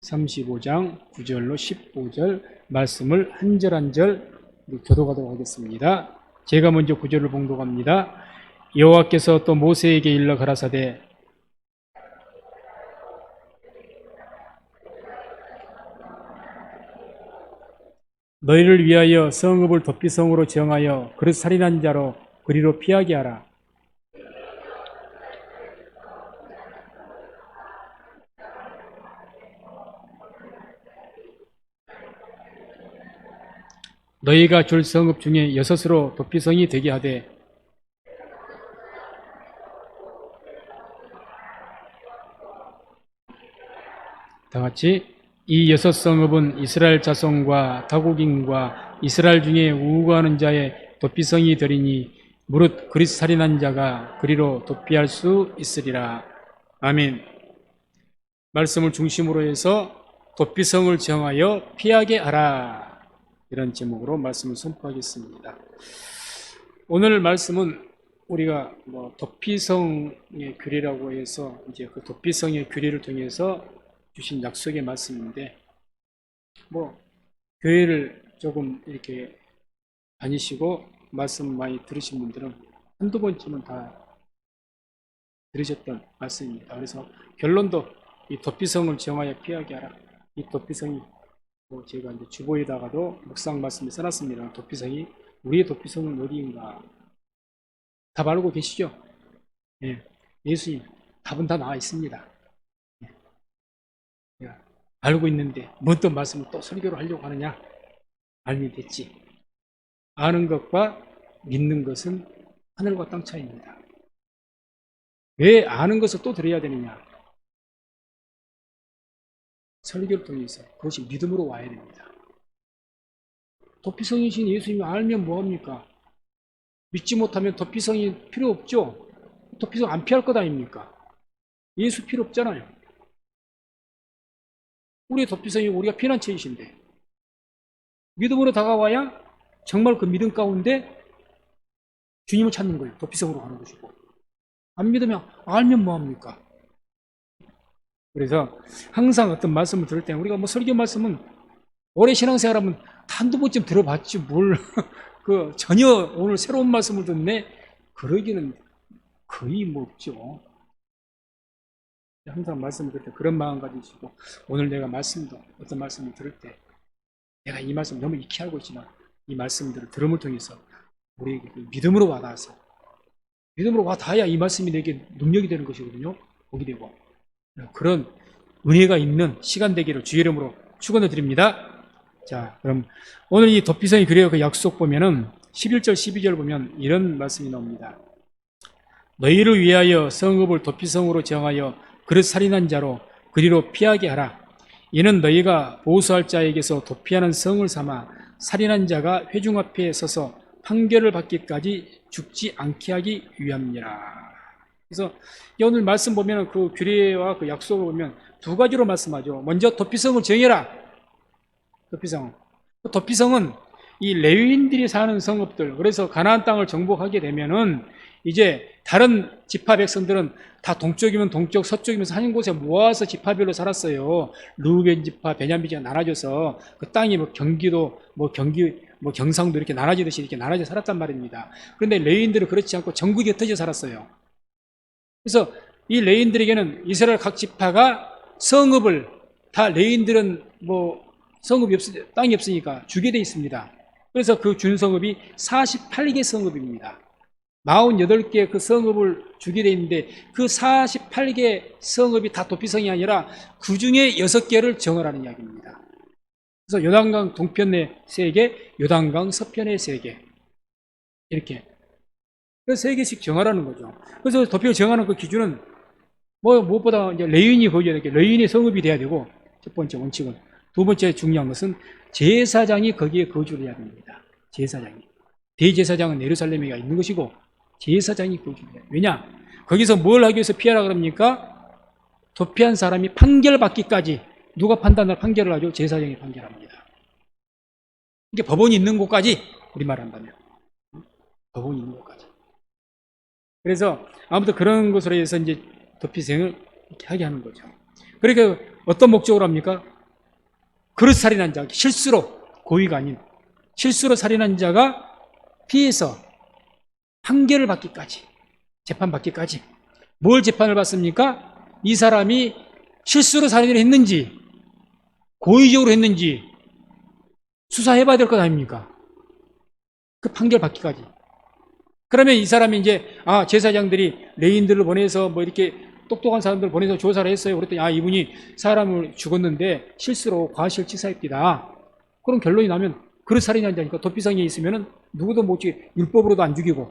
35장 9절로 15절 말씀을 한 절 한 절 교독하도록 하겠습니다. 제가 먼저 9절을 봉독합니다. 여호와께서 또 모세에게 일러 가라사대 너희를 위하여 성읍을 도피성으로 정하여 그릇 살인한 자로 그리로 피하게 하라. 너희가 줄 성읍 중에 6으로 도피성이 되게 하되 다같이 이 6성읍은 이스라엘 자손과 다국인과 이스라엘 중에 우고하는 자의 도피성이 되리니 무릇 그릿 살인한 자가 그리로 도피할 수 있으리라. 아멘. 말씀을 중심으로 해서 도피성을 정하여 피하게 하라. 이런 제목으로 말씀을 선포하겠습니다. 오늘 말씀은 우리가 도피성의 규례라고 해서 이제 그 도피성의 규례를 통해서 주신 약속의 말씀인데, 교회를 조금 이렇게 다니시고 말씀 많이 들으신 분들은 한두 번쯤은 다 들으셨던 말씀입니다. 그래서 결론도 이 도피성을 정하여 피하게 하라. 이 도피성이 제가 이제 주보에다가도 묵상 말씀을 써놨습니다. 도피성이, 우리의 도피성은 어디인가? 답 알고 계시죠? 예, 예수님 답은 다 나와 있습니다. 알고 있는데 뭔 또 말씀을 또 설교를 하려고 하느냐? 알면 됐지. 아는 것과 믿는 것은 하늘과 땅 차이입니다. 왜 아는 것을 또 들어야 되느냐? 설교를 통해서 그것이 믿음으로 와야 됩니다. 도피성이신 예수님이 알면 뭐합니까? 믿지 못하면 도피성이 필요 없죠? 도피성 안 피할 것 아닙니까? 예수 필요 없잖아요. 우리의 도피성이 우리가 피난처이신데 믿음으로 다가와야 정말 그 믿음 가운데 주님을 찾는 거예요. 도피성으로 가는 것이고, 안 믿으면 알면 뭐합니까? 그래서 항상 어떤 말씀을 들을 때 우리가 설교 말씀은 오래 신앙생활하면 한두 번쯤 들어봤지 뭘 전혀 오늘 새로운 말씀을 듣네 그러기는 거의 없죠. 항상 말씀을 들을 때 그런 마음 가지시고, 오늘 내가 어떤 말씀을 들을 때 내가 이 말씀 너무 익히 알고 있지만 이 말씀들을 들음을 통해서 우리에게 믿음으로 와닿아서, 믿음으로 와닿아야 이 말씀이 내게 능력이 되는 것이거든요. 복이 되고, 그런 은혜가 있는 시간 되기를 주의 이름으로 축원해 드립니다. 자, 그럼 오늘 이 도피성의 규례의 그 약속 보면은 11절 12절 보면 이런 말씀이 나옵니다. 너희를 위하여 성읍을 도피성으로 정하여 그릇 살인한 자로 그리로 피하게 하라. 이는 너희가 보수할 자에게서 도피하는 성을 삼아 살인한 자가 회중 앞에 서서 판결을 받기까지 죽지 않게 하기 위함이라. 그래서 오늘 말씀 보면 그 규례와 그 약속을 보면 두 가지로 말씀하죠. 먼저 도피성을 정해라. 도피성은 이 레위인들이 사는 성읍들, 그래서 가나안 땅을 정복하게 되면은 이제 다른 지파 백성들은 다 동쪽이면 동쪽, 서쪽이면서 한 곳에 모아서 지파별로 살았어요. 르우벤 지파, 베냐민 지파 나눠져서 그 땅이 경기도, 경상도 이렇게 나눠지듯이 이렇게 나눠져 살았단 말입니다. 그런데 레위인들은 그렇지 않고 전국에 흩어져 살았어요. 그래서 이 레위인들에게는 이스라엘 각 지파가 성읍을, 다 레위인들은 땅이 없으니까 주게 돼 있습니다. 그래서 그 준 성읍이 48개 성읍입니다. 48개 그 성읍을 주게 돼 있는데 그 48개 성읍이 다 도피성이 아니라 그 중에 6개를 정하라는 이야기입니다. 그래서 요단강 동편에 3개, 요단강 서편에 3개, 이렇게 그래서 3개씩 정하라는 거죠. 그래서 도피를 정하는 그 기준은 무엇보다 이제 레위인이 거주해야 되고, 레위인의 성읍이 돼야 되고, 첫 번째 원칙은. 두 번째 중요한 것은 제사장이 거기에 거주를 해야 됩니다. 제사장이. 대제사장은 예루살렘에 있는 것이고 제사장이 거주를 해요. 왜냐? 거기서 뭘 하기 위해서 피하라 그럽니까? 도피한 사람이 판결받기까지. 누가 판결을 하죠? 제사장이 판결합니다. 이게 법원이 있는 곳까지, 우리말 한다면 법원이 있는 곳까지. 그래서 아무튼 그런 것으로 해서 이제 도피성을 이렇게 하게 하는 거죠. 그러니까 어떤 목적으로 합니까? 그릇 살인한 자, 실수로, 고의가 아닌 실수로 살인한 자가 피해서 판결을 받기까지, 재판받기까지. 뭘 재판을 받습니까? 이 사람이 실수로 살인을 했는지 고의적으로 했는지 수사해봐야 될 것 아닙니까? 그 판결 받기까지. 그러면 이 사람이 이제 제사장들이 레인들을 보내서 뭐 이렇게 똑똑한 사람들 보내서 조사를 했어요. 그랬더니 이분이 사람을 죽었는데 실수로 과실치사했다. 그럼 결론이 나면 그릇 살인한 자니까 도피성에 있으면은 누구도 못 죽이고 율법으로도 안 죽이고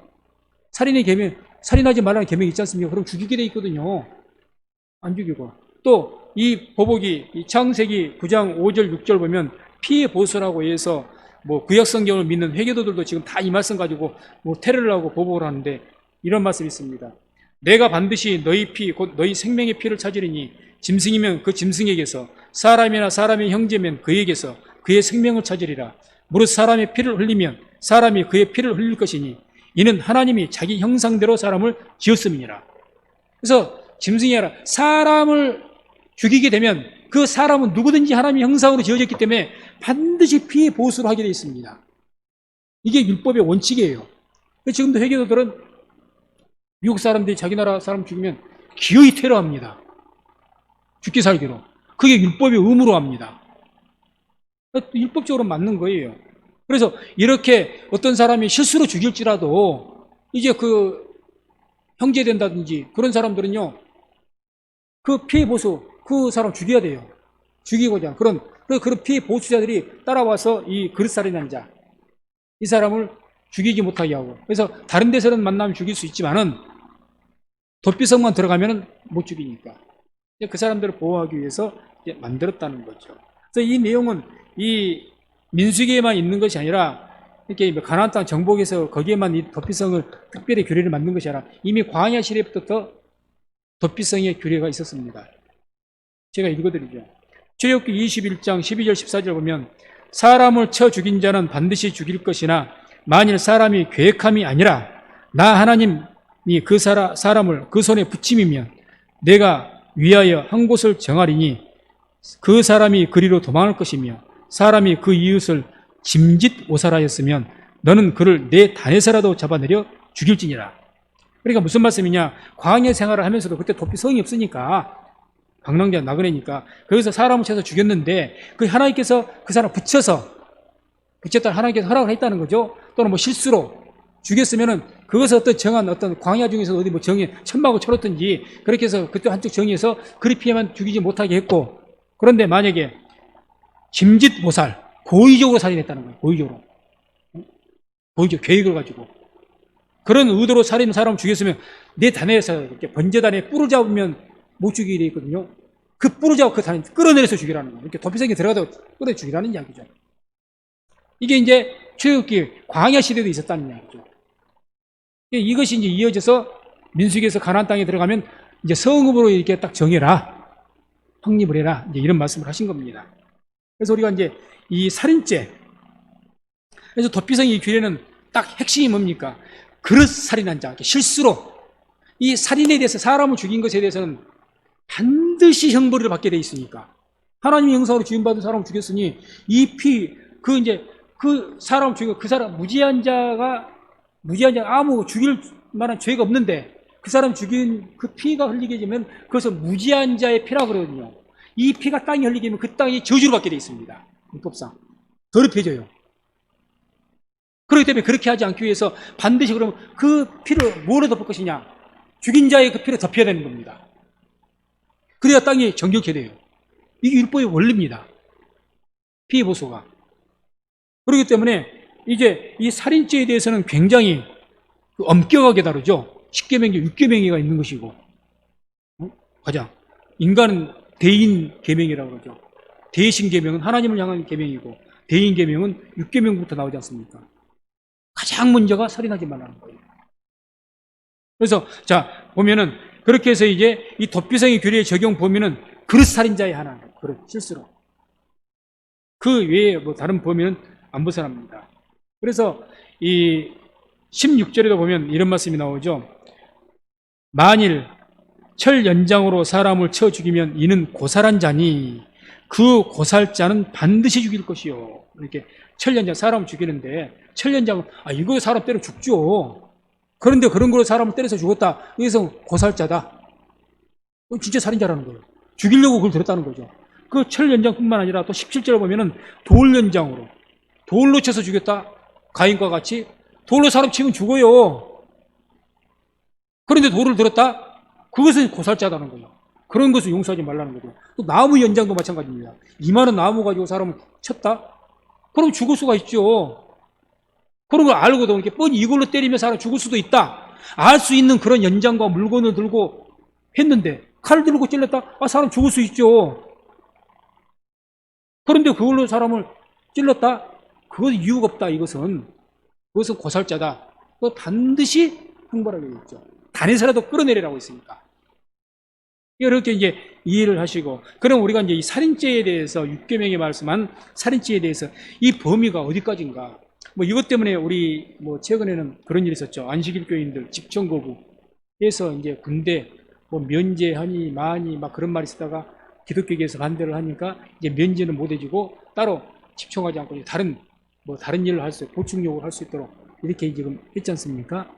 살인의 계명, 살인하지 말라는 계명이 있지 않습니까? 그럼 죽이게 돼 있거든요. 안 죽이고. 또 이 보복이 이 창세기 9장 5절 6절 보면 피해 보수라고 해서 뭐 구약 성경을 믿는 회계도들도 지금 다 이 말씀 가지고 뭐 테러를 하고 보복을 하는데 이런 말씀이 있습니다. 내가 반드시 너희 피, 곧 너희 생명의 피를 찾으리니 짐승이면 그 짐승에게서 사람이나 사람의 형제면 그에게서 그의 생명을 찾으리라. 무릇 사람의 피를 흘리면 사람이 그의 피를 흘릴 것이니 이는 하나님이 자기 형상대로 사람을 지었음이니라. 그래서 짐승이 아니라 사람을 죽이게 되면 그 사람은 누구든지 하나님의 형상으로 지어졌기 때문에 반드시 피해 보수를 하게 되어 있습니다. 이게 율법의 원칙이에요. 지금도 회계도들은 미국 사람들이 자기 나라 사람 죽이면 기어이 테러합니다. 죽기 살기로. 그게 율법의 의무로 합니다. 율법적으로 맞는 거예요. 그래서 이렇게 어떤 사람이 실수로 죽일지라도 이제 그 형제 된다든지 그런 사람들은요, 그 피해 보수, 그 사람 죽여야 돼요. 죽이고자. 그런 피해 보수자들이 따라와서 이 그릇살인한 자, 이 사람을 죽이지 못하게 하고. 그래서 다른 데서는 만나면 죽일 수 있지만은 도피성만 들어가면은 못 죽이니까. 그 사람들을 보호하기 위해서 만들었다는 거죠. 그래서 이 내용은 이 민수기에만 있는 것이 아니라 이렇게 가나안 땅 정복에서 거기에만 이 도피성을 특별히 규례를 만든 것이 아니라 이미 광야 시대부터 도피성의 규례가 있었습니다. 제가 읽어드리죠. 출애굽기 21장 12절 14절 보면 사람을 쳐 죽인 자는 반드시 죽일 것이나 만일 사람이 계획함이 아니라 나 하나님이 그 사람을 그 손에 붙임이면 내가 위하여 한 곳을 정하리니 그 사람이 그리로 도망할 것이며 사람이 그 이웃을 짐짓 오살하였으면 너는 그를 내 단에서라도 잡아내려 죽일지니라. 그러니까 무슨 말씀이냐? 광야 생활을 하면서도 그때 도피성이 없으니까 방랑자 나그네니까 거기서 사람을 쳐서 죽였는데 그 하나님께서 그 사람 붙였다 하나님께서 허락을 했다는 거죠. 또는 뭐 실수로 죽였으면은 그것을 어떤 정한 어떤 광야 중에서 어디 뭐 정해 천막을 쳐놓든지 그렇게 해서 그때 한쪽 정해서 그리 피해만 죽이지 못하게 했고, 그런데 만약에 짐짓 모살 고의적으로 살인했다는 거예요. 고의적으로 계획을 가지고 그런 의도로 살인 사람을 죽였으면 내 단에서 이렇게 번제단에 뿔을 잡으면 못 죽이게 돼 있거든요. 그 뿔을 잡고 그 단에 끌어내려서 죽이라는 거예요. 이렇게 도피성에 들어가다 끌어 죽이라는 이야기죠. 이게 이제 출애굽기 광야 시대도 있었다는 이야기죠. 이것이 이제 이어져서 민수기에서 가나안 땅에 들어가면 이제 성읍으로 이렇게 딱 정해라, 확립을 해라, 이제 이런 말씀을 하신 겁니다. 그래서 우리가 이제 이 살인죄, 그래서 도피성의 규례는 딱 핵심이 뭡니까? 그릇 살인한 자, 실수로 이 살인에 대해서 사람을 죽인 것에 대해서는 반드시 형벌을 받게 돼 있으니까 하나님의 형상으로 지음받은 사람을 죽였으니 이 피, 그 사람을 죽이고 그 사람 무지한 자가 아무 죽일 만한 죄가 없는데 그 사람 죽인 그 피가 흘리게 되면 그것은 무지한 자의 피라 그러거든요. 이 피가 땅에 흘리게 되면 그 땅이 저주를 받게 돼 있습니다. 율법상 더럽혀져요. 그렇기 때문에 그렇게 하지 않기 위해서 반드시 그러면 그 피를 뭐로 덮을 것이냐? 죽인 자의 그 피를 덮여야 되는 겁니다. 그래야 땅이 정결케 돼요. 이게 율법의 원리입니다. 피해 보수가. 그렇기 때문에 이제 이 살인죄에 대해서는 굉장히 엄격하게 다루죠. 10계명기, 6계명이가 있는 것이고, 가장 인간은 대인 계명이라고 그러죠. 대신 계명은 하나님을 향한 계명이고 대인 계명은 6계명부터 나오지 않습니까? 가장 먼저가 살인하지 말라는 거예요. 그래서 자 보면은 그렇게 해서 이제 이 도피성의 규례의 적용 범위는 그릇 살인자의 하나, 그릇 실수로. 그 외에 뭐 다른 범위는 안 벗어납니다. 그래서 이 16절에도 보면 이런 말씀이 나오죠. 만일 철 연장으로 사람을 쳐 죽이면 이는 고살한 자니 그 고살자는 반드시 죽일 것이요. 이렇게 천련장 사람을 죽이는데 천련장은 이거 사람 때려 죽죠. 그런데 그런 걸로 사람을 때려서 죽었다. 여기서 고살자다. 진짜 살인자라는 거예요. 죽이려고 그걸 들었다는 거죠. 그 천련장뿐만 아니라 또 17절에 보면은 돌연장으로 돌로 쳐서 죽였다. 가인과 같이 돌로 사람 치면 죽어요. 그런데 돌을 들었다? 그것은 고살자다는 거예요. 그런 것을 용서하지 말라는 거죠. 또 나무 연장도 마찬가지입니다. 이만한 나무 가지고 사람을 쳤다? 그럼 죽을 수가 있죠. 그런 걸 알고도 이렇게 뻔히 이걸로 때리면 사람 죽을 수도 있다. 알 수 있는 그런 연장과 물건을 들고 했는데 칼 들고 찔렀다? 사람 죽을 수 있죠. 그런데 그걸로 사람을 찔렀다? 그것은 이유가 없다. 그것은 고살자다. 그거 반드시 형벌하게 되죠. 단에서라도 끌어내리라고 했으니까. 이렇게 이제 이해를 하시고, 그럼 우리가 이제 이 살인죄에 대해서 육계명이 말씀한 살인죄에 대해서 이 범위가 어디까지인가? 이것 때문에 우리 최근에는 그런 일이 있었죠. 안식일 교인들 집정거부에서 이제 군대 면제하니 마니 막 그런 말이 쓰다가 기독교계에서 반대를 하니까 이제 면제는 못 해주고 따로 집청하지 않고 다른 일을 할 수, 보충 요구를 할 수 있도록 이렇게 지금 했지 않습니까?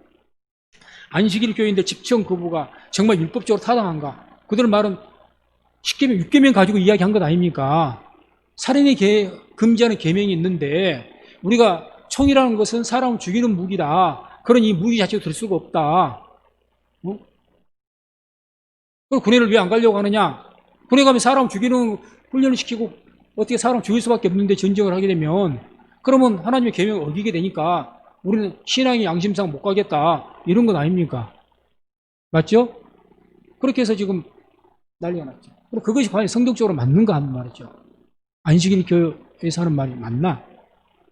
안식일 교인들 집청 거부가 정말 율법적으로 타당한가? 그들 말은 10계명, 6계명 가지고 이야기한 것 아닙니까? 살인을 금지하는 계명이 있는데 우리가 총이라는 것은 사람을 죽이는 무기다. 그런 이 무기 자체가 들 수가 없다. 그럼 군에를 왜 안 가려고 하느냐? 군에 가면 사람 죽이는 훈련을 시키고 어떻게 사람 죽일 수밖에 없는데 전쟁을 하게 되면 그러면 하나님의 계명을 어기게 되니까 우리는 신앙의 양심상 못 가겠다. 이런 건 아닙니까? 맞죠? 그렇게 해서 지금 난리가 났죠. 그럼 그것이 과연 성경적으로 맞는가 하는 말이죠. 안식일 교회에서 하는 말이 맞나?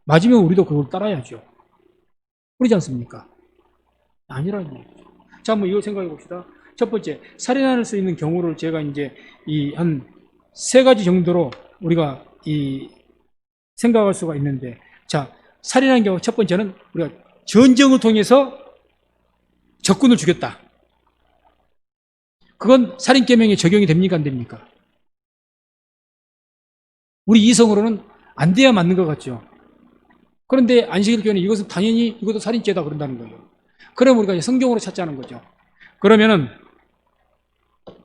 맞으면 우리도 그걸 따라야죠. 그러지 않습니까? 아니라는 얘기죠. 자, 한번 이걸 생각해 봅시다. 첫 번째, 살인할 수 있는 경우를 제가 이제 한 세 가지 정도로 우리가 생각할 수가 있는데, 자, 살인하는 경우 첫 번째는 우리가 전쟁을 통해서 적군을 죽였다. 그건 살인계명에 적용이 됩니까? 안 됩니까? 우리 이성으로는 안 돼야 맞는 것 같죠. 그런데 안식일 교회는 이것은 당연히 이것도 살인죄다 그런다는 거예요. 그럼 우리가 이제 성경으로 찾자는 거죠. 그러면은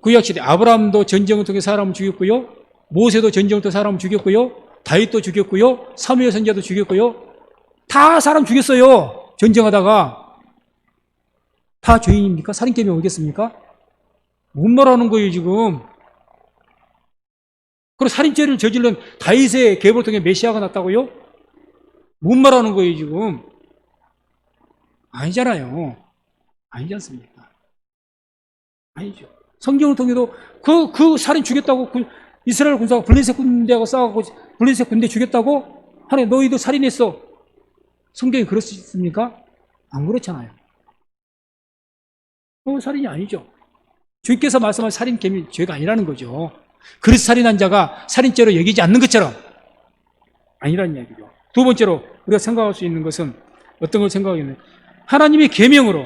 구약시대 아브라함도 전쟁을 통해 사람을 죽였고요. 모세도 전쟁을 통해 사람을 죽였고요. 다윗도 죽였고요. 사무엘 선지자도 죽였고요. 다 사람 죽였어요. 전쟁하다가. 다 죄인입니까? 살인계명 오겠습니까? 뭔 말하는 거예요 지금. 그리고 살인죄를 저지른 다윗의 계보를 통해 메시아가 났다고요? 뭔 말하는 거예요 지금. 아니잖아요. 아니지 않습니까? 아니죠. 성경을 통해도 그 살인 죽였다고 이스라엘 군사가 블레셋 군대하고 싸우고 블레셋 군대 죽였다고 하나님 너희도 살인했어. 성경이 그렇습니까? 안 그렇잖아요. 살인이 아니죠. 주께서 말씀한 살인 계명이 죄가 아니라는 거죠. 그래서 살인한 자가 살인죄로 여기지 않는 것처럼 아니라는 이야기죠. 두 번째로 우리가 생각할 수 있는 것은 어떤 걸 생각하겠냐면 하나님의 계명으로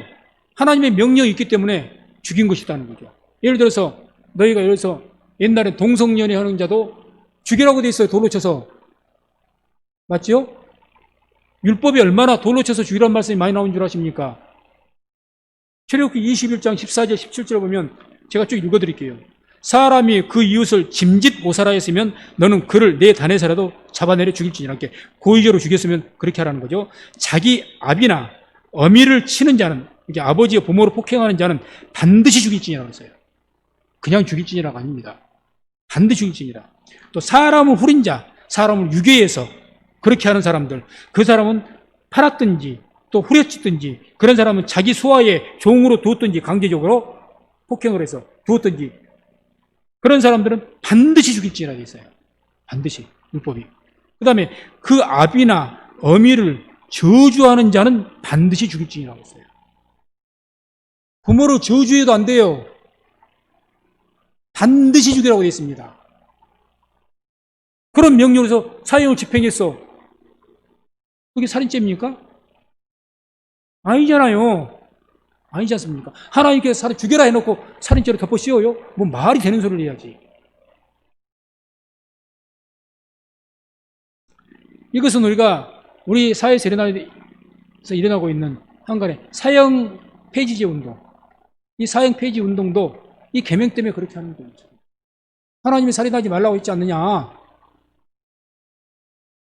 하나님의 명령이 있기 때문에 죽인 것이라는 거죠. 예를 들어서 너희가 옛날에 동성연애 하는 자도 죽이라고 돼 있어요. 돌로 쳐서. 맞죠? 율법이 얼마나 돌로 쳐서 죽이라는 말씀이 많이 나온 줄 아십니까? 출애굽기 21장 14절 17절을 보면 제가 쭉 읽어드릴게요. 사람이 그 이웃을 짐짓 모살하 했으면 너는 그를 내 단에서라도 잡아내려 죽일지니라. 이렇게 고의적으로 죽였으면 그렇게 하라는 거죠. 자기 아비나 어미를 치는 자는, 이게 아버지의 부모를 폭행하는 자는 반드시 죽일지니라고 했어요. 그냥 죽일지니라가 아닙니다. 반드시 죽일지니라. 또 사람을 후린 자, 사람을 유괴해서 그렇게 하는 사람들, 그 사람은 팔았든지 또 후려치든지 그런 사람은 자기 수하에 종으로 두었든지 강제적으로 폭행을 해서 두었든지 그런 사람들은 반드시 죽일지니라 되어 있어요. 반드시 율법이. 그 다음에 그 아비나 어미를 저주하는 자는 반드시 죽일지니라고 했어요. 부모를 저주해도 안 돼요. 반드시 죽이라고 되어 있습니다. 그런 명령에서 사형을 집행했어. 그게 살인죄입니까? 아니잖아요. 아니지 않습니까? 하나님께서 사람 죽여라 해놓고 살인죄로 덮어 씌워요? 뭐 말이 되는 소리를 해야지. 이것은 우리 사회에서 일어나고 있는 한간의 사형 폐지제 운동, 이 사형 폐지 운동도 이 계명 때문에 그렇게 하는 거예요. 하나님이 살인하지 말라고 했지 않느냐.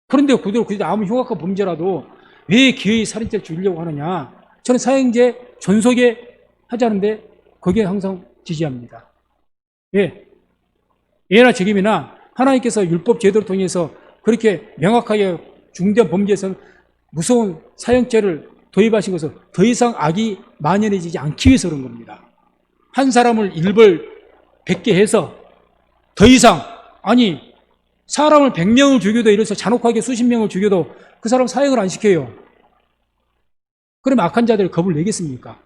그런데 그대로 아무 흉악한 범죄라도 왜 기회의 살인죄를 줄이려고 하느냐. 저는 사형제 존속에 하자는데 거기에 항상 지지합니다. 예. 예나 책임이나 하나님께서 율법 제도를 통해서 그렇게 명확하게 중대한 범죄에서는 무서운 사형죄를 도입하신 것은 더 이상 악이 만연해지지 않기 위해서 그런 겁니다. 한 사람을 일벌 100개 해서 더 이상, 아니 사람을 100명을 죽여도 이래서 잔혹하게 수십 명을 죽여도 그 사람 사형을 안 시켜요. 그럼 악한 자들이 겁을 내겠습니까?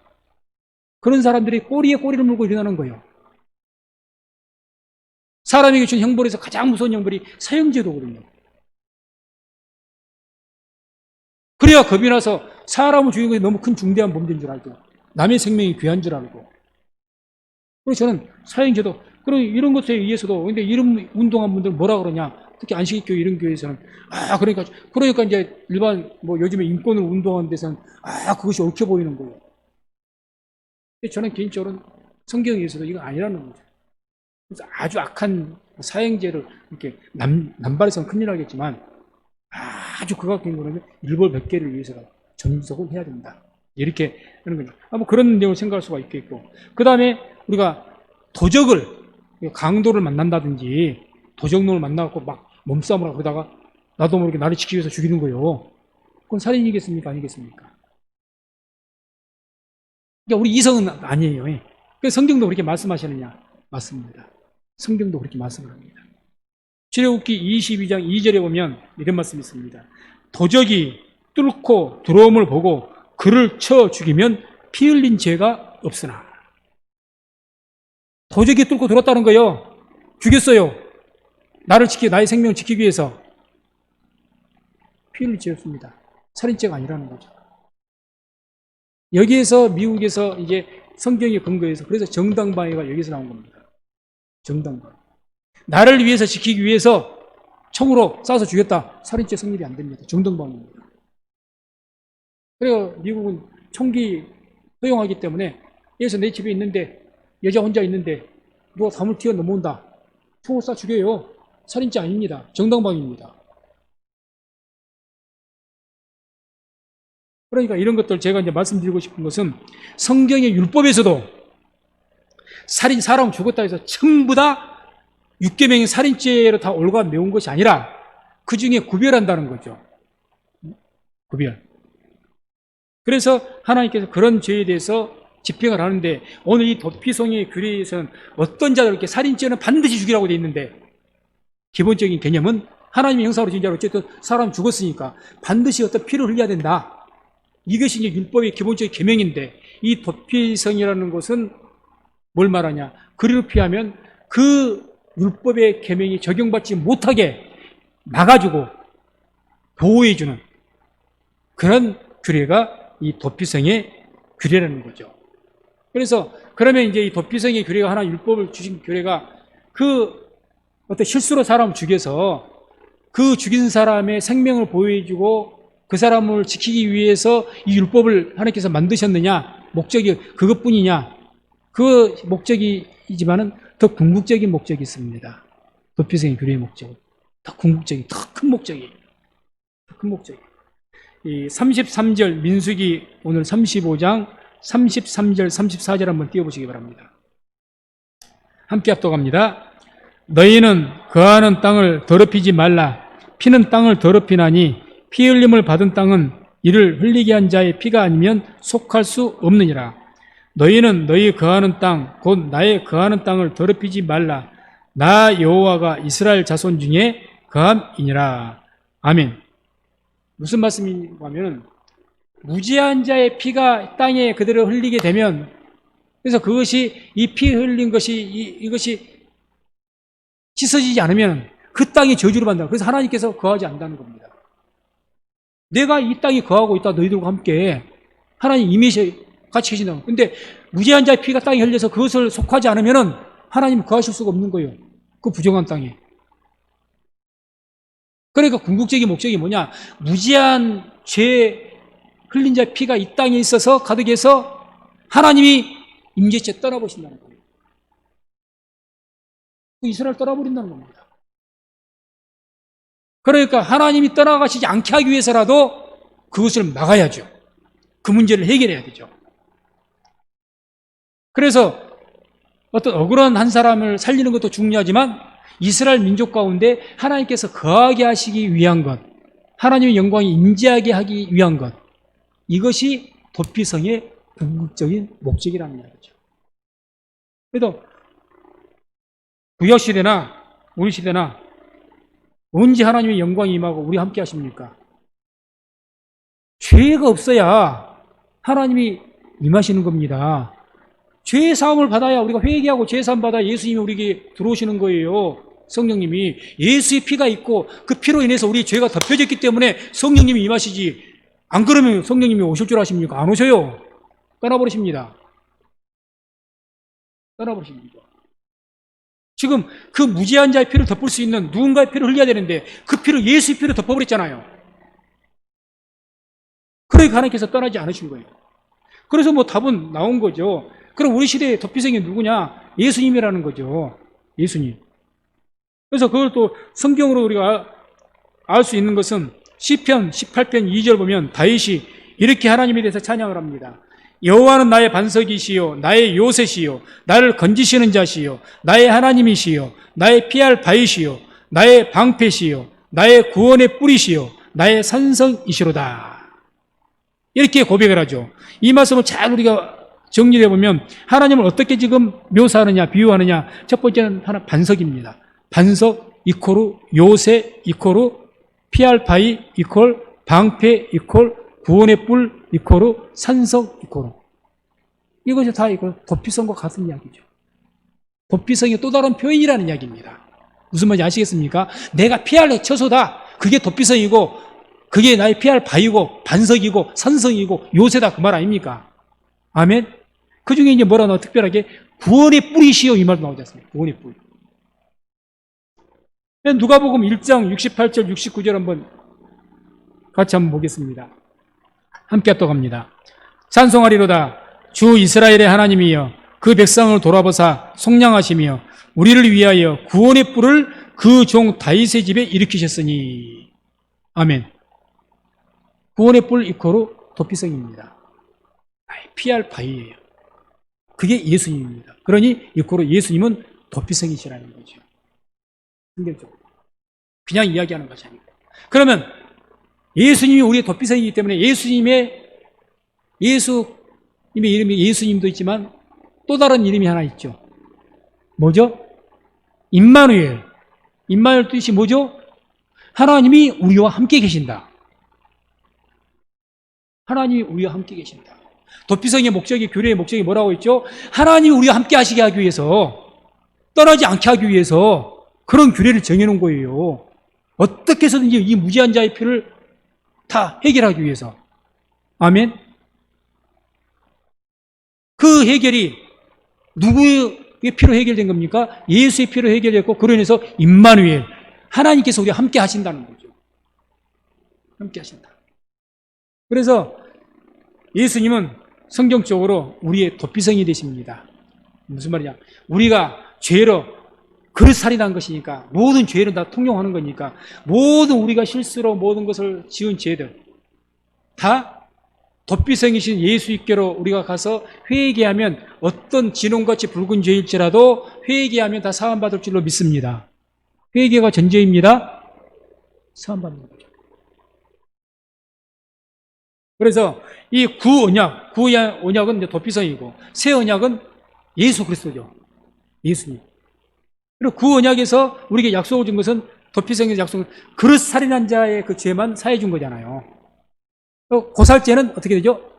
그런 사람들이 꼬리에 꼬리를 물고 일어나는 거예요. 사람에게 준 형벌에서 가장 무서운 형벌이 사형제도거든요. 그래야 겁이 나서 사람을 죽인 것이 너무 큰 중대한 범죄인 줄 알고 남의 생명이 귀한 줄 알고. 그래서 저는 사형제도, 그럼 이런 것에 의해서도, 근데 이런 운동한 분들 뭐라 그러냐, 특히 안식일교회 이런 교회에서는 그러니까 이제 일반 요즘에 인권을 운동하는 데서는 그것이 옳게 보이는 거예요. 근데 저는 개인적으로는 성경에 의해서도 이건 아니라는 거죠. 그래서 아주 악한 사형제를 이렇게 남발해서는 큰일 나겠지만 아주 극악한 거는 일벌 100개를 위해서 전속을 해야 된다. 이렇게 하는 거죠. 그런 내용을 생각할 수가 있겠고. 그 다음에 우리가 도적을, 강도를 만난다든지 도적놈을 만나갖고 막 몸싸움을 하고 그러다가 나도 모르게 나를 지키기 위해서 죽이는 거예요. 그건 살인이겠습니까? 아니겠습니까? 그러니까 우리 이성은 아니에요. 그래서 성경도 그렇게 말씀하시느냐? 맞습니다. 성경도 그렇게 말씀을 합니다. 출애굽기 22장 2절에 보면 이런 말씀이 있습니다. 도적이 뚫고 들어옴을 보고 그를 쳐 죽이면 피 흘린 죄가 없으나. 도적이 뚫고 들어왔다는 거예요. 죽였어요. 나의 생명을 지키기 위해서. 피 흘린 죄 없습니다. 살인죄가 아니라는 거죠. 여기에서 미국에서 이제 성경에 근거해서 그래서 정당방위가 여기서 나온 겁니다. 정당방위. 나를 위해서 지키기 위해서 총으로 쏴서 죽였다. 살인죄 성립이 안 됩니다. 정당방위입니다. 그래서 미국은 총기 허용하기 때문에 여기서 내 집에 있는데 여자 혼자 있는데 누가 담을 튀어 넘어온다. 총을 쏴 죽여요. 살인죄 아닙니다. 정당방위입니다. 그러니까 이런 것들 제가 이제 말씀드리고 싶은 것은 성경의 율법에서도 사람 죽었다 해서 전부 다 6계명의 살인죄로 다 올가 메운 것이 아니라 그 중에 구별한다는 거죠. 구별. 그래서 하나님께서 그런 죄에 대해서 집행을 하는데 오늘 이 도피성의 규례에서는 어떤 자들 이렇게 살인죄는 반드시 죽이라고 되어 있는데 기본적인 개념은 하나님의 형상으로 지은 자로 어쨌든 사람 죽었으니까 반드시 어떤 피를 흘려야 된다. 이것이 이제 율법의 기본적인 계명인데 이 도피성이라는 것은 뭘 말하냐? 그리로 피하면 그 율법의 계명이 적용받지 못하게 막아주고 보호해주는 그런 규례가 이 도피성의 규례라는 거죠. 그래서 그러면 이제 이 도피성의 규례가 하나 율법을 주신 규례가 그 어떤 실수로 사람을 죽여서 그 죽인 사람의 생명을 보호해주고 그 사람을 지키기 위해서 이 율법을 하나님께서 만드셨느냐? 목적이 그것뿐이냐? 그 목적이지만은 더 궁극적인 목적이 있습니다. 도피성의 규례의 목적은 더 궁극적인, 더 큰 목적이, 더 큰 목적이. 이 33절 민수기 오늘 35장 33절 34절 한번 띄워보시기 바랍니다. 함께 합독합니다. 너희는 거하는 땅을 더럽히지 말라. 피는 땅을 더럽히나니 피 흘림을 받은 땅은 이를 흘리게 한 자의 피가 아니면 속할 수 없느니라. 너희는 너희 거하는 땅 곧 나의 거하는 땅을 더럽히지 말라. 나 여호와가 이스라엘 자손 중에 거함이니라. 아멘. 무슨 말씀인가 하면 무지한 자의 피가 땅에 그대로 흘리게 되면 그래서 그것이 이 피 흘린 것이 이것이 씻어지지 않으면 그 땅이 저주를 받는다. 그래서 하나님께서 거하지 않는다는 겁니다. 내가 이 땅에 거하고 있다 너희들과 함께 하나님 임의셔 같이 계신다. 근데 무죄한 자의 피가 땅에 흘려서 그것을 속하지 않으면은 하나님 거하실 수가 없는 거예요. 그 부정한 땅에. 그러니까 궁극적인 목적이 뭐냐? 무지한 죄 흘린 자의 피가 이 땅에 있어서 가득해서 하나님이 임재체 떠나보신다는 거예요. 이스라엘 떠나버린다는 겁니다. 그러니까 하나님이 떠나가시지 않게 하기 위해서라도 그것을 막아야죠. 그 문제를 해결해야 되죠. 그래서 어떤 억울한 한 사람을 살리는 것도 중요하지만 이스라엘 민족 가운데 하나님께서 거하게 하시기 위한 것, 하나님의 영광이 임재하게 하기 위한 것, 이것이 도피성의 궁극적인 목적이라는 이야기죠. 그래도 구약시대나 우리 시대나 언제 하나님의 영광이 임하고 우리 함께 하십니까? 죄가 없어야 하나님이 임하시는 겁니다. 죄 사함을 받아야 우리가 회개하고 죄 사함 받아야 예수님이 우리에게 들어오시는 거예요. 성령님이. 예수의 피가 있고 그 피로 인해서 우리 죄가 덮여졌기 때문에 성령님이 임하시지. 안 그러면 성령님이 오실 줄 아십니까? 안 오셔요. 떠나버리십니다. 떠나버리십니다. 지금 그 무지한 자의 피를 덮을 수 있는 누군가의 피를 흘려야 되는데 그 피를 예수의 피로 덮어버렸잖아요. 그러니까 하나님께서 떠나지 않으신 거예요. 그래서 뭐 답은 나온 거죠. 그럼 우리 시대의 도피성이 누구냐? 예수님이라는 거죠. 예수님. 그래서 그걸 또 성경으로 우리가 알 수 있는 것은 시편 18편 2절 보면 다윗이 이렇게 하나님에 대해서 찬양을 합니다. 여호와는 나의 반석이시요 나의 요새시요 나를 건지시는 자시요 나의 하나님이시요 나의 피할 바위시요 나의 방패시요 나의 구원의 뿌리시요 나의 산성이시로다. 이렇게 고백을 하죠. 이 말씀을 잘 우리가 정리해 보면 하나님을 어떻게 지금 묘사하느냐, 비유하느냐. 첫 번째는 하나 반석입니다. 반석 이코르 요새 이코르 피할 바위 이코르 방패 이코르 구원의 뿔 이코르 산석 이코르. 이것이 다 이거 도피성과 같은 이야기죠. 도피성의 또 다른 표현이라는 이야기입니다. 무슨 말인지 아시겠습니까? 내가 피할 처소다. 그게 도피성이고 그게 나의 피할 바위고 반석이고 산성이고 요새다. 그 말 아닙니까? 아멘. 그 중에 이제 뭐라 나와 특별하게 구원의 뿌리시여 이 말 나오지 않습니까? 구원의 뿌리. 누가복음 1장 68절 69절 한번 같이 한번 보겠습니다. 함께 합독합니다. 찬송하리로다 주 이스라엘의 하나님이여 그 백성을 돌아보사 속량하시며 우리를 위하여 구원의 뿔을 그 종 다윗의 집에 일으키셨으니. 아멘. 구원의 뿔 이코로 도피성입니다. 피할 바위예요. 그게 예수님입니다. 그러니 이코로 예수님은 도피성이시라는 거죠. 성경적으로. 그냥 이야기하는 것이 아니고. 그러면 예수님이 우리의 도피성이기 때문에 예수님의 이름이 예수님도 있지만 또 다른 이름이 하나 있죠. 뭐죠? 임마누엘. 임마누엘 뜻이 뭐죠? 하나님이 우리와 함께 계신다. 하나님이 우리와 함께 계신다. 도피성의 목적이, 교회의 목적이 뭐라고 했죠? 하나님이 우리와 함께 하시게 하기 위해서, 떠나지 않게 하기 위해서 그런 규례를 정해놓은 거예요. 어떻게 해서든지 이 무지한 자의 피를 다 해결하기 위해서. 아멘. 그 해결이 누구의 피로 해결된 겁니까? 예수의 피로 해결됐고 그로 인해서 임마누엘, 하나님께서 우리와 함께 하신다는 거죠. 함께 하신다. 그래서 예수님은 성경적으로 우리의 도피성이 되십니다. 무슨 말이냐? 우리가 죄로 그릇살인한 것이니까, 모든 죄는 다 통용하는 거니까, 모든 우리가 실수로 모든 것을 지은 죄들 다 도피성이신 예수께로 우리가 가서 회개하면, 어떤 진홍같이 붉은 죄일지라도 회개하면 다 사함받을 줄로 믿습니다. 회개가 전제입니다. 사함받는 거죠. 그래서 이 구언약은 이제 도피성이고, 새 언약은 예수 그리스도죠. 예수님. 그리고 구언약에서 우리에게 약속을 준 것은, 도피성에서 약속을, 그릇 살인한 자의 그 죄만 사해 준 거잖아요. 고살죄는 어떻게 되죠?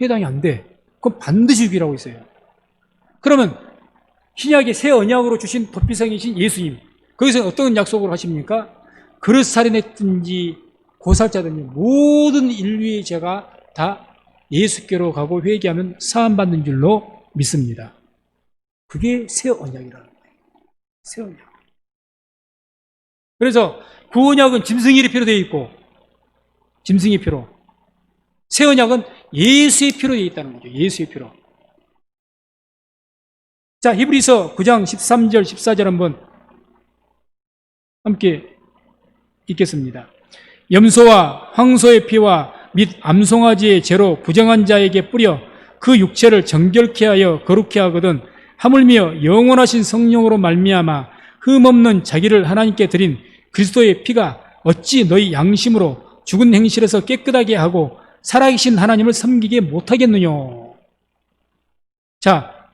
해당이 안 돼. 그건 반드시 죽이라고 있어요. 그러면 신약의 새 언약으로 주신 도피성이신 예수님, 거기서 어떤 약속을 하십니까? 그릇 살인했든지 고살자든지 모든 인류의 죄가 다 예수께로 가고 회개하면 사함받는 줄로 믿습니다. 그게 새 언약이라는 거예요. 새 언약. 그래서 구언약은 짐승의 피로 되어 있고, 짐승의 피로. 새 언약은 예수의 피로 되어 있다는 거죠. 예수의 피로. 자, 히브리서 9장 13절, 14절 한번 함께 읽겠습니다. 염소와 황소의 피와 및 암송아지의 죄로 부정한 자에게 뿌려 그 육체를 정결케 하여 거룩케 하거든 하물며 영원하신 성령으로 말미암아 흠없는 자기를 하나님께 드린 그리스도의 피가 어찌 너희 양심으로 죽은 행실에서 깨끗하게 하고 살아계신 하나님을 섬기게 못하겠느냐. 자,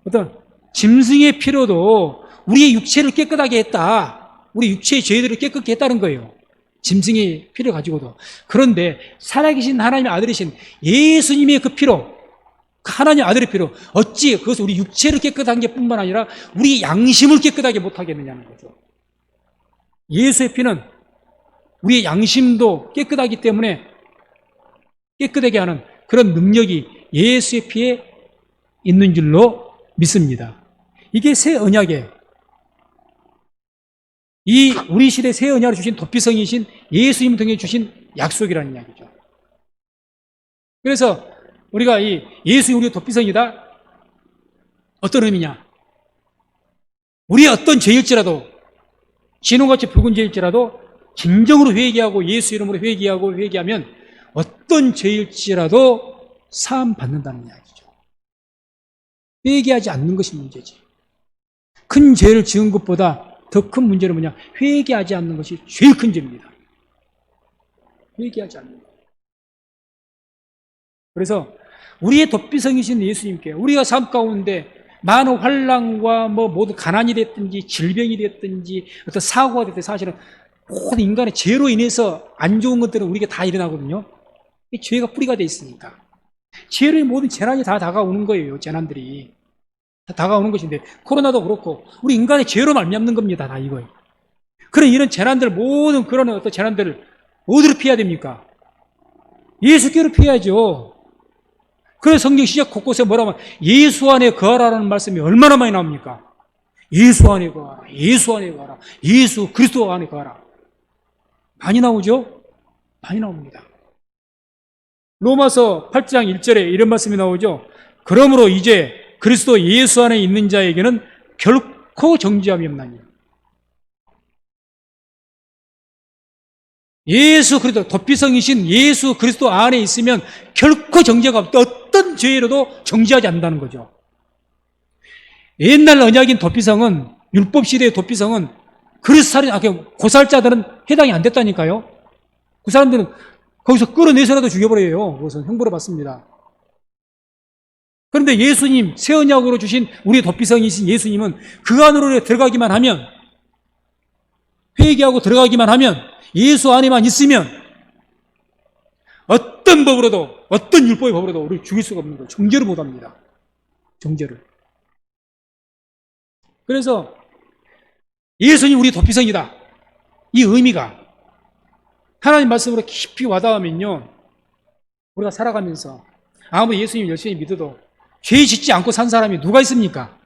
어떤 짐승의 피로도 우리의 육체를 깨끗하게 했다. 우리 육체의 죄들을 깨끗게 했다는 거예요. 짐승의 피를 가지고도. 그런데 살아계신 하나님의 아들이신 예수님의 그 피로, 하나님 아들의 피로 어찌 그것을 우리 육체를 깨끗한 게 뿐만 아니라 우리 양심을 깨끗하게 못하겠느냐는 거죠. 예수의 피는 우리의 양심도 깨끗하기 때문에 깨끗하게 하는 그런 능력이 예수의 피에 있는 줄로 믿습니다. 이게 새 언약에 이 우리 시대 새 언약을 주신 도피성이신 예수님을 통해 주신 약속이라는 이야기죠. 그래서 우리가 이 예수님 우리의 도피성이다. 어떤 의미냐? 우리의 어떤 죄일지라도 진홍같이 붉은 죄일지라도 진정으로 회개하고 예수 이름으로 회개하면 어떤 죄일지라도 사함 받는다는 이야기죠. 회개하지 않는 것이 문제지. 큰 죄를 지은 것보다 더 큰 문제는 뭐냐? 회개하지 않는 것이 제일 큰 죄입니다. 회개하지 않는 것. 그래서 우리의 도피성이신 예수님께 우리가 삶 가운데 많은 환난과 모든 가난이 됐든지 질병이 됐든지 어떤 사고가 됐든지 사실은 모든 인간의 죄로 인해서 안 좋은 것들은 우리에게 다 일어나거든요. 이 죄가 뿌리가 돼 있으니까. 죄로 모든 재난이 다 다가오는 거예요. 재난들이. 다 다가오는 것인데 코로나도 그렇고 우리 인간의 죄로 말미암는 겁니다. 다 이거예요. 그런 이런 재난들 모든 그런 어떤 재난들을 어디로 피해야 됩니까? 예수께로 피해야죠. 그래서 성경 시작 곳곳에 뭐라면 예수 안에 거하라는 말씀이 얼마나 많이 나옵니까? 예수 안에 거하라. 예수 안에 거하라. 예수 그리스도 안에 거하라. 많이 나오죠? 많이 나옵니다. 로마서 8장 1절에 이런 말씀이 나오죠. 그러므로 이제 그리스도 예수 안에 있는 자에게는 결코 정죄함이 없나니. 예수 그리스도 도피성이신 예수 그리스도 안에 있으면 결코 정죄가 없다. 어떤 죄로도 정죄하지 않는다는 거죠. 옛날 언약인 도피성은 율법 시대의 도피성은 고살자들은 해당이 안 됐다니까요. 그 사람들은 거기서 끌어내서라도 죽여버려요. 그것은 형벌을 받습니다. 그런데 예수님, 새 언약으로 주신 우리의 도피성이신 예수님은 그 안으로 들어가기만 하면, 회개하고 들어가기만 하면, 예수 안에만 있으면 어떤 법으로도, 어떤 율법의 법으로도 우리를 죽일 수가 없는 거예요. 정죄를 못합니다. 정죄를. 그래서 예수님 우리 도피성이다. 이 의미가 하나님 말씀으로 깊이 와닿으면요, 우리가 살아가면서 아무리 예수님 열심히 믿어도 죄 짓지 않고 산 사람이 누가 있습니까?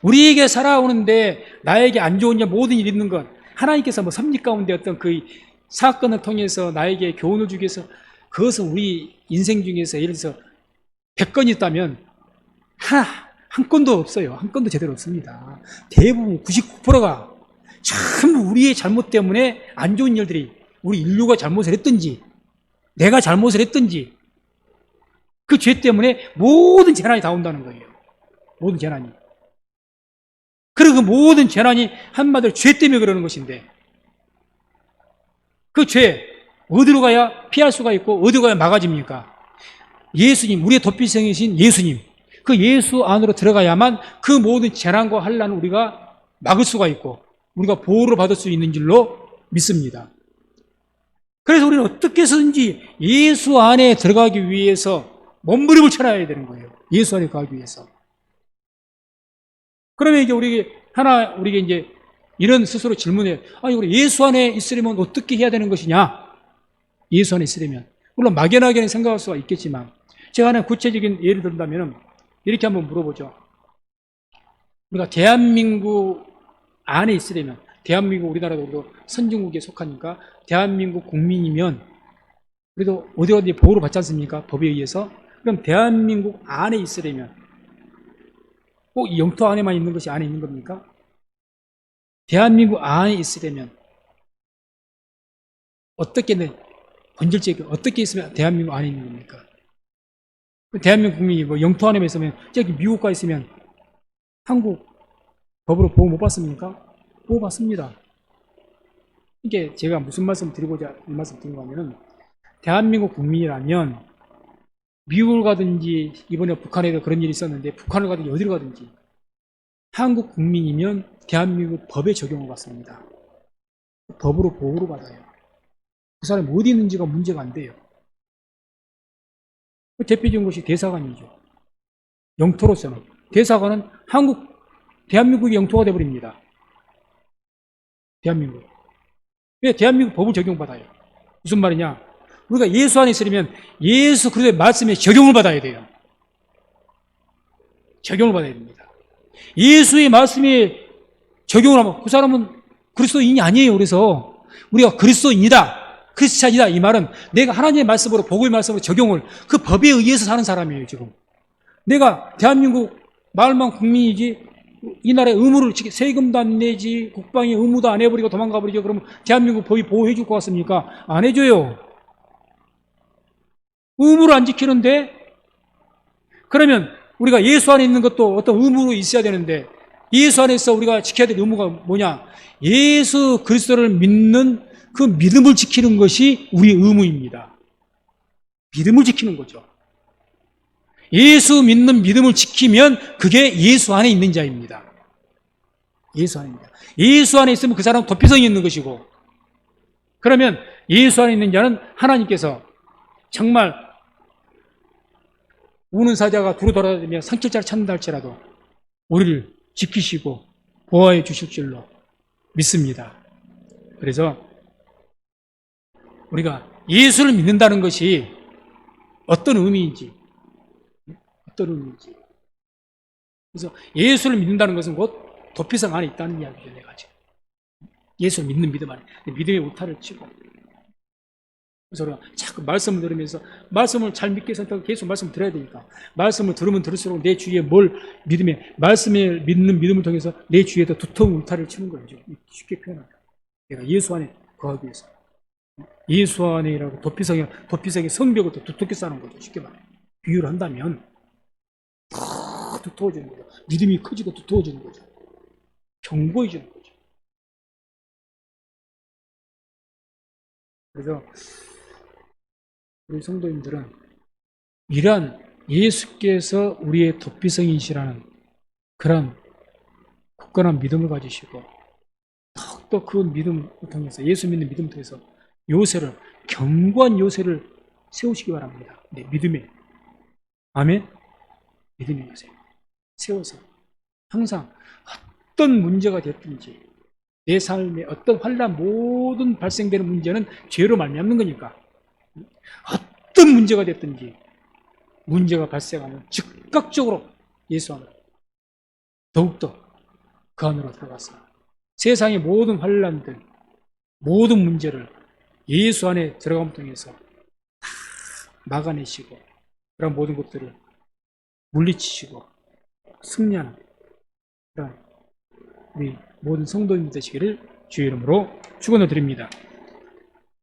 우리에게 살아오는데 나에게 안 좋은 일, 모든 일이 있는 것, 하나님께서 섭리 가운데 어떤 그 사건을 통해서 나에게 교훈을 주기 위해서, 그것은 우리 인생 중에서 예를 들어서 100건이 있다면 한 건도 없어요. 한 건도 제대로 없습니다. 대부분 99%가 전부 우리의 잘못 때문에 안 좋은 일들이, 우리 인류가 잘못을 했든지 내가 잘못을 했든지 그 죄 때문에 모든 재난이 다 온다는 거예요. 모든 재난이. 그리고 그 모든 재난이 한마디로 죄 때문에 그러는 것인데, 그 죄 어디로 가야 피할 수가 있고 어디로 가야 막아집니까? 예수님, 우리의 도피성이신 예수님, 그 예수 안으로 들어가야만 그 모든 재난과 환난을 우리가 막을 수가 있고 우리가 보호를 받을 수 있는 줄로 믿습니다. 그래서 우리는 어떻게 해서든지 예수 안에 들어가기 위해서 몸부림을 쳐놔야 되는 거예요. 예수 안에 가기 위해서. 그러면 이제 우리에게 이제 이런 스스로 질문해요. 아니, 우리 예수 안에 있으려면 어떻게 해야 되는 것이냐? 예수 안에 있으려면. 물론 막연하게는 생각할 수가 있겠지만, 제가 하나 구체적인 예를 든다면 이렇게 한번 물어보죠. 우리가 대한민국 안에 있으려면, 대한민국, 우리나라도 선진국에 속하니까 대한민국 국민이면 그래도 어디 보호를 받지 않습니까? 법에 의해서. 그럼 대한민국 안에 있으려면 꼭 이 영토 안에만 있는 것이 안에 있는 겁니까? 대한민국 안에 있으려면 어떻게, 본질적으로 어떻게 있으면 대한민국 안에 있는 겁니까? 대한민국 국민이 뭐 영토 안에만 있으면, 저기 미국 가 있으면 한국 법으로 보호 못 받습니까? 보호 받습니다. 이게 제가 무슨 말씀 드리고자 이 말씀 드린 거냐면, 대한민국 국민이라면 미국을 가든지, 이번에 북한에도 그런 일이 있었는데 북한을 가든지 어디를 가든지 한국 국민이면 대한민국 법의 적용을 받습니다. 법으로 보호를 받아요. 그 사람이 어디 있는지가 문제가 안 돼요. 대표적인 것이 대사관이죠. 영토로서는. 대사관은 대한민국의 영토가 되어버립니다. 대한민국. 왜? 대한민국 법을 적용받아요. 무슨 말이냐? 우리가 예수 안에 있으려면 예수 그리스도의 말씀에 적용을 받아야 돼요. 적용을 받아야 됩니다. 예수의 말씀에 적용을 하면 그 사람은 그리스도인이 아니에요. 그래서 우리가 그리스도인이다, 크리스찬이다, 이 말은 내가 하나님의 말씀으로, 복음의 말씀으로 적용을, 그 법에 의해서 사는 사람이에요. 지금 내가 대한민국 말만 국민이지 이 나라의 의무를 세금도 안 내지, 국방의 의무도 안 해버리고 도망가 버리죠. 그러면 대한민국 법이 보호해 줄 것 같습니까? 안 해줘요. 의무를 안 지키는데, 그러면 우리가 예수 안에 있는 것도 어떤 의무로 있어야 되는데, 예수 안에서 우리가 지켜야 될 의무가 뭐냐? 예수 그리스도를 믿는 그 믿음을 지키는 것이 우리의 의무입니다. 믿음을 지키는 거죠. 예수 믿는 믿음을 지키면 그게 예수 안에 있는 자입니다. 예수 안입니다. 예수 안에 있으면 그 사람은 도피성이 있는 것이고, 그러면 예수 안에 있는 자는 하나님께서 정말 우는 사자가 두루 돌아다니며 상킬자를 찾는다 할지라도 우리를 지키시고 보호해 주실 줄로 믿습니다. 그래서 우리가 예수를 믿는다는 것이 어떤 의미인지, 그래서 예수를 믿는다는 것은 곧 도피성 안에 있다는 이야기죠. 내가 지금 예수를 믿는 믿음 안에, 믿음의 우타를 치고, 그래서 우리가 자꾸 말씀을 들으면서 말씀을 잘 믿기 위해서 계속 말씀을 들어야 되니까, 말씀을 들으면 들을수록 내 주위에 말씀을 믿는 믿음을 통해서 내 주위에도 두터운 울타리를 치는 거죠. 쉽게 표현하면 내가 예수 안에 거하기 위해서, 예수 안에라고 도피성의 성벽을 더 두텁게 쌓는 거죠. 쉽게 말해 비유를 한다면 더 두터워지는 거죠. 믿음이 커지고 두터워지는 거죠. 견고해지는 거죠. 그래서 우리 성도님들은 이러한 예수께서 우리의 도피성이시라는 그런 굳건한 믿음을 가지시고, 더욱더 그 믿음을 통해서, 예수 믿는 믿음을 통해서 견고한 요새를 세우시기 바랍니다. 네, 믿음에. 아멘? 믿음의 요새 세워서 항상 어떤 문제가 됐든지, 내 삶에 어떤 환난, 모든 발생되는 문제는 죄로 말미암는 거니까, 어떤 문제가 됐든지 문제가 발생하면 즉각적으로 예수 안으로, 더욱더 그 안으로 들어가서 세상의 모든 환난들, 모든 문제를 예수 안에 들어감을 통해서 다 막아내시고, 그런 모든 것들을 물리치시고 승리하는 그런 우리 모든 성도님 되시기를 주의 이름으로 축원을 드립니다.